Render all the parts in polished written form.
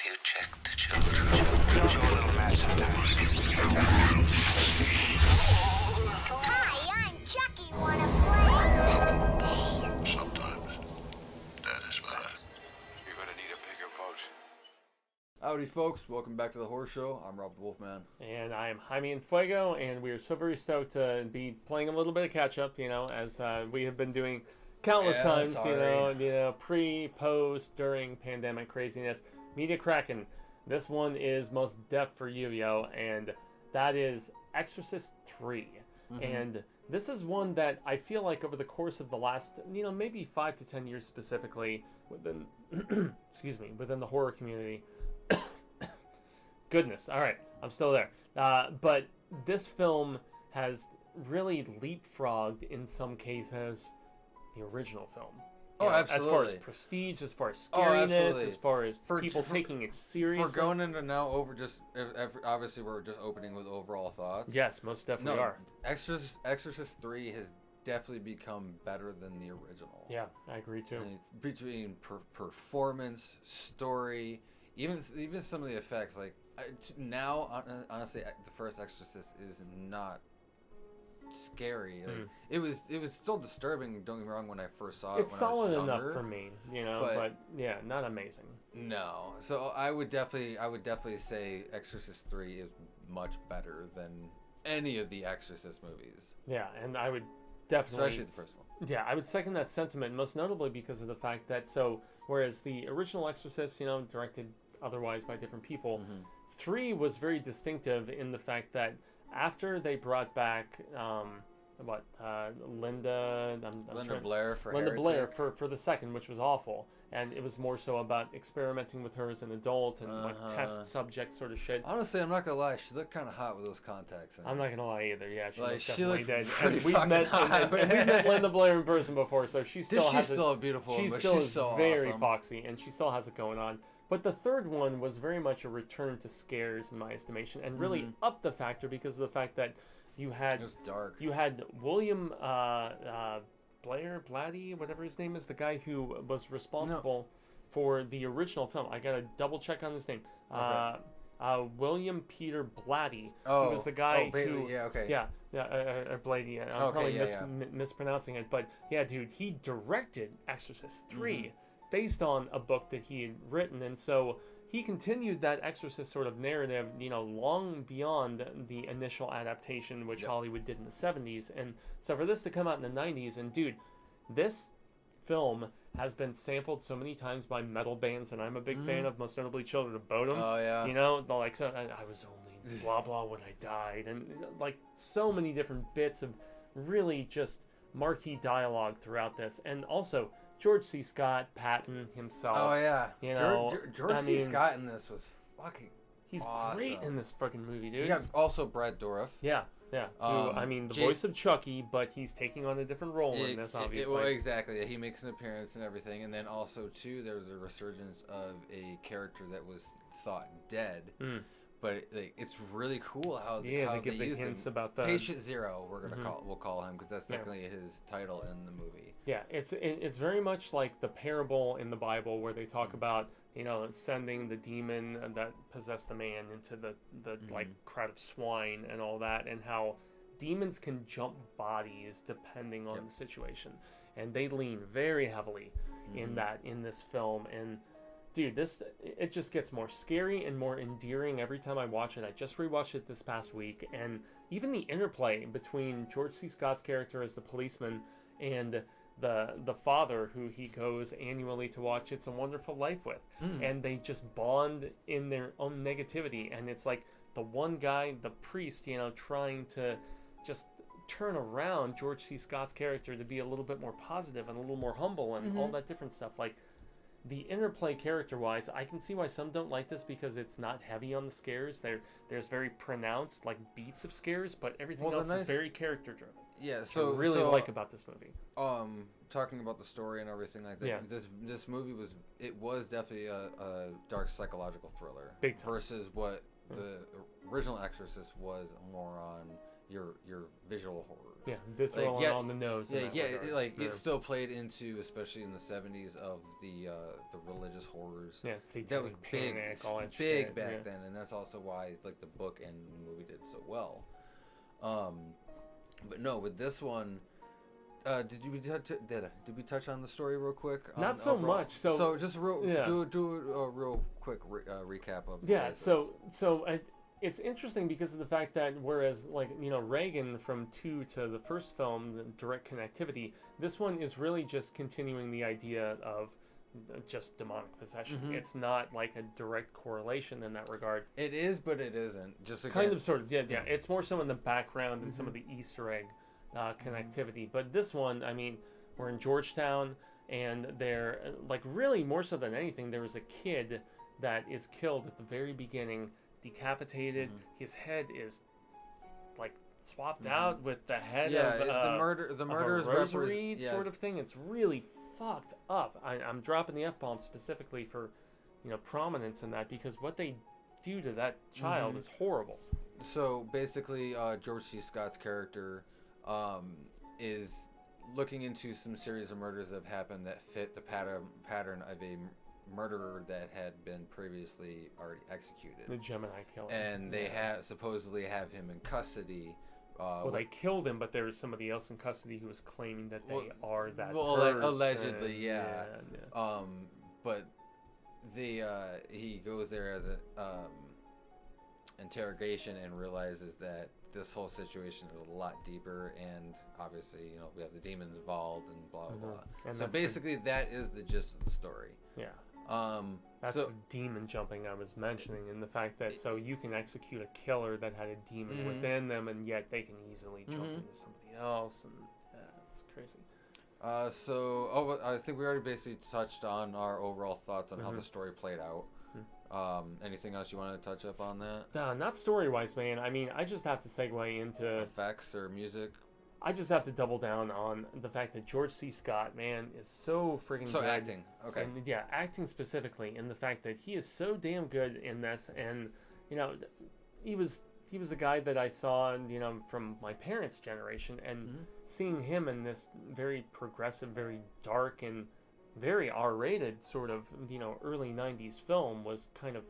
you check the children. Show a little match sometimes. Hi, I'm Chucky. Wanna play? Sometimes. That is better. You're gonna need a bigger boat. Howdy folks, welcome back to the Horror Show. I'm Rob the Wolfman. And I am Jaime and Fuego, and we are so very stoked to be playing a little bit of catch up, as we have been doing countless times, pre, post, during pandemic craziness. Media Kraken. This one is most def for you, and that is Exorcist 3. Mm-hmm. And this is one that I feel like over the course of the last, maybe 5 to 10 years specifically, within, within the horror community. Goodness, all right, I'm still there. But this film has really leapfrogged, in some cases, the original film. Absolutely. As far as prestige, as far as scariness, as far as people taking it seriously. We're going into now obviously we're just opening with overall thoughts. Yes, most definitely are. Exorcist 3 has definitely become better than the original. Yeah, I agree too. Between performance, story, even some of the effects, now, honestly, the first Exorcist is not scary. It was still disturbing. Don't get me wrong. When I first saw it, it's solid enough for me, but yeah, not amazing. No, so I would definitely say Exorcist 3 is much better than any of the Exorcist movies. Yeah, and I would definitely, especially the first one. Yeah, I would second that sentiment, most notably because of the fact that whereas the original Exorcist, directed otherwise by different people. Mm-hmm. 3 was very distinctive in the fact that after they brought back Linda Blair for Linda Heretic. Blair for the second, which was awful, and it was more so about experimenting with her as an adult and test subject sort of shit. Honestly, I'm not gonna lie, she looked kind of hot with those contacts in. I'm not gonna lie either. Yeah, she definitely did. And we've met Linda Blair in person before, so she's still beautiful. She's so very awesome. foxy, and she still has it going on. But the third one was very much a return to scares, in my estimation, and really upped the factor because of the fact that you had it was dark. You had William Blair Blatty, whatever his name is, the guy who was responsible for the original film. I gotta double check on his name. Okay. William Peter Blatty. Oh, he was the guy Bailey, who. yeah, okay. Yeah, Blatty. I'm probably mispronouncing it, but yeah, dude, he directed Exorcist 3. Based on a book that he had written, and so he continued that Exorcist sort of narrative, long beyond the initial adaptation, which Hollywood did in the 70s, and so for this to come out in the 90s, and dude, this film has been sampled so many times by metal bands, and I'm a big fan of, most notably Children of Bodom. Oh yeah. I was only blah blah when I died, and so many different bits of really just marquee dialogue throughout this, and also George C. Scott, Patton himself. Oh yeah. George C. mean, Scott in this was fucking. He's awesome. great in this fucking movie, dude. You got also Brad Dourif. Yeah. The voice of Chucky, but he's taking on a different role in this, obviously. Exactly. Yeah, he makes an appearance and everything, and then also too, there was a resurgence of a character that was thought dead. But it's really cool how they give the used hints him. about the Patient Zero. We'll call him because that's technically his title in the movie. Yeah, it's very much like the parable in the Bible where they talk about sending the demon that possessed the man into the crowd of swine and all that, and how demons can jump bodies depending on the situation, and they lean very heavily in this film. And dude, it just gets more scary and more endearing every time I watch it. I just rewatched it this past week, and even the interplay between George C. Scott's character as the policeman and the father who he goes annually to watch It's a Wonderful Life with, and they just bond in their own negativity, and it's like the one guy, the priest, trying to just turn around George C. Scott's character to be a little bit more positive and a little more humble and all that different stuff. The interplay character-wise, I can see why some don't like this because it's not heavy on the scares. There's very pronounced beats of scares, but everything else is very character-driven. Yeah, so I really like about this movie. Talking about the story and everything like that. Yeah. This movie was definitely a dark psychological thriller. Big time. Versus what the original Exorcist was more on your visual horror. Yeah, visceral Like, yeah, and on the nose. in that regard. It still played into, especially in the 70s, of the religious horrors. Yeah, That was satanic big, panic, all that big shit. back yeah. then, and that's also why like the book and the movie did so well. But no, with this one, did we touch on the story real quick? Not so overall? much. So just do a real quick recap of yeah. Basis. So it's interesting because of the fact that whereas like Reagan from 2 to the first film, the direct connectivity, this one is really just continuing the idea of just demonic possession. Mhm. It's not like a direct correlation in that regard. It is, but it isn't. Just again, Kind of, sort of, yeah. It's more so in the background and some of the Easter egg connectivity. But this one, I mean, we're in Georgetown, and they're like really more so than anything, there was a kid that is killed at the very beginning, decapitated. His head is like swapped out with the head of the murder is a rosary sort of thing. It's really fucked up. I'm dropping the F-bomb specifically for prominence in that, because what they do to that child is horrible. So basically, George C. Scott's character is looking into some series of murders that have happened that fit the pattern of a murderer that had been previously already executed. The Gemini killer. And they supposedly have him in custody. Well, they killed him, but there was somebody else in custody who was claiming that they are that well, person. allegedly, yeah. Yeah. But he goes there as an interrogation and realizes that this whole situation is a lot deeper, and obviously, we have the demons involved and blah blah blah. And so basically, that is the gist of the story. Yeah. That's so, the demon jumping I was mentioning, and the fact that so you can execute a killer that had a demon within them, and yet they can easily jump into somebody else, and it's crazy. I think we already basically touched on our overall thoughts on how the story played out. Anything else you want to touch up on that? No, not story-wise, man. I mean, I just have to segue into effects or music. I just have to double down on the fact that George C. Scott, man, is so freaking good. Acting, okay. And, yeah, acting specifically, and the fact that he is so damn good in this, and he was a guy that I saw, from my parents' generation, and seeing him in this very progressive, very dark, and very R-rated sort of early '90s film was kind of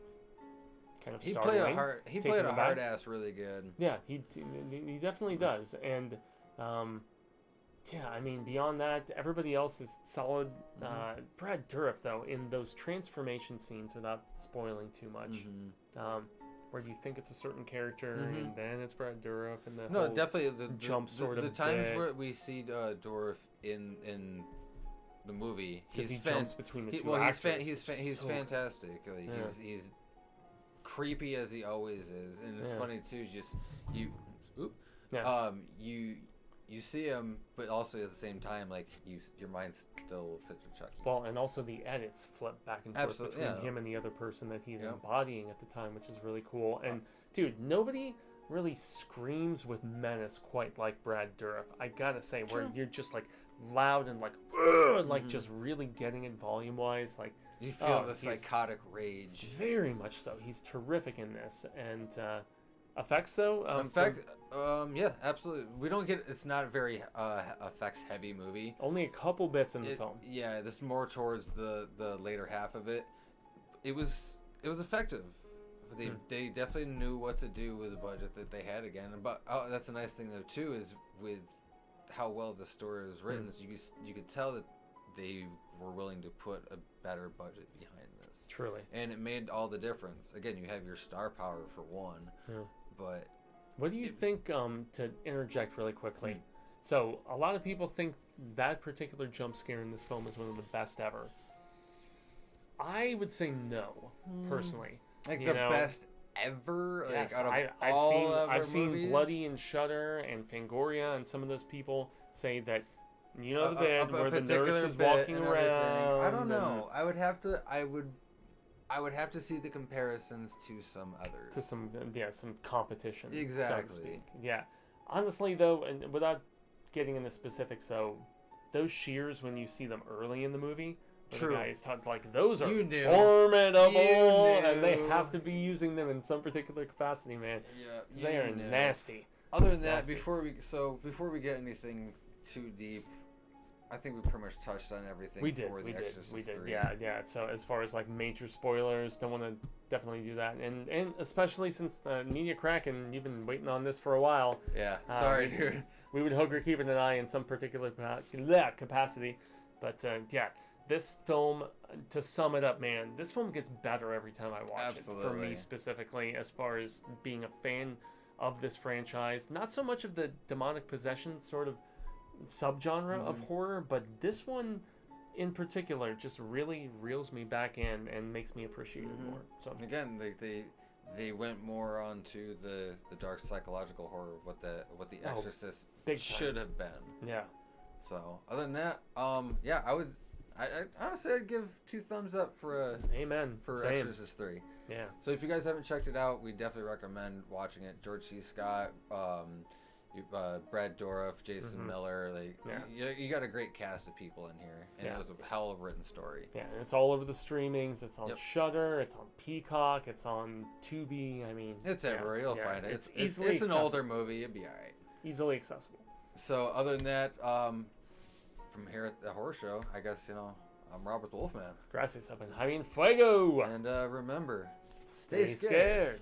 he startling. played a hard ass really good. Yeah, he definitely does, and. I mean, beyond that, everybody else is solid. Brad Dourif, though, in those transformation scenes, without spoiling too much, where you think it's a certain character, and then it's Brad Dourif, and the whole definitely the times bit. where we see Dourif in the movie, he jumps between the two actors. He's fantastic. Like, he's creepy as he always is, and it's funny too. You see him, but also at the same time, like your mind still fits with Chucky. Well, and also the edits flip back and forth between him and the other person that he's embodying at the time, which is really cool. And dude, nobody really screams with menace quite like Brad Dourif. I gotta say, where you're just like loud and like, like just really getting it volume wise, like you feel the psychotic rage. Very much so. He's terrific in this, and effects though. Yeah, absolutely. We don't get. It's not a very effects heavy movie. Only a couple bits in the film. Yeah, this is more towards the later half of it. It was effective. They definitely knew what to do with the budget that they had again. But that's a nice thing though too, is with how well the story was written. So you could tell that they were willing to put a better budget behind this. Truly. And it made all the difference. Again, you have your star power for one, but. What do you think, to interject really quickly, so a lot of people think that particular jump scare in this film is one of the best ever. I would say no, personally. Like the best ever? Yes, like I've seen Bloody and Shudder and Fangoria, and some of those people say that, the bit where the nurse is walking around. I don't know. I would have to see the comparisons to some others. To some competition. Exactly. So to speak. Yeah. Honestly, though, and without getting into specifics, though, those shears, when you see them early in the movie, True. The guys talk, like, those are formidable, and they have to be using them in some particular capacity, man. Yeah. They are nasty. Other than that, Nasty. before we get anything too deep, I think we pretty much touched on everything. We did. For the Exorcist We did. 3. Yeah. So as far as like major spoilers, don't want to definitely do that, and especially since Media Kraken, you've been waiting on this for a while. Yeah. Sorry, dude. We would hope you're keeping an eye in some particular capacity, but yeah, this film. To sum it up, man, this film gets better every time I watch it. For me Absolutely. specifically, as far as being a fan of this franchise, not so much of the demonic possession sort of subgenre of horror, but this one in particular just really reels me back in and makes me appreciate it more. So Again, they went more onto the dark psychological horror of what the Exorcist big time. should have been. yeah, So other than that, yeah, I honestly I'd give 2 thumbs up for amen. for Same. Exorcist 3. Yeah, So if you guys haven't checked it out, we definitely recommend watching it. George C. Scott, Brad Dourif, Jason Miller, like you got a great cast of people in here, and it was a hell of a written story. yeah, and it's all over the streamings. It's on Yep. Shudder. It's on Peacock. It's on Tubi. I mean, It's everywhere. You'll find it. It's It's easily it's an accessible. older movie. It'd be all right. Easily accessible. So other than that, from here at the horror show, I guess I'm Robert the Wolfman, Gracias, Jaime Fuego. and remember, Stay scared.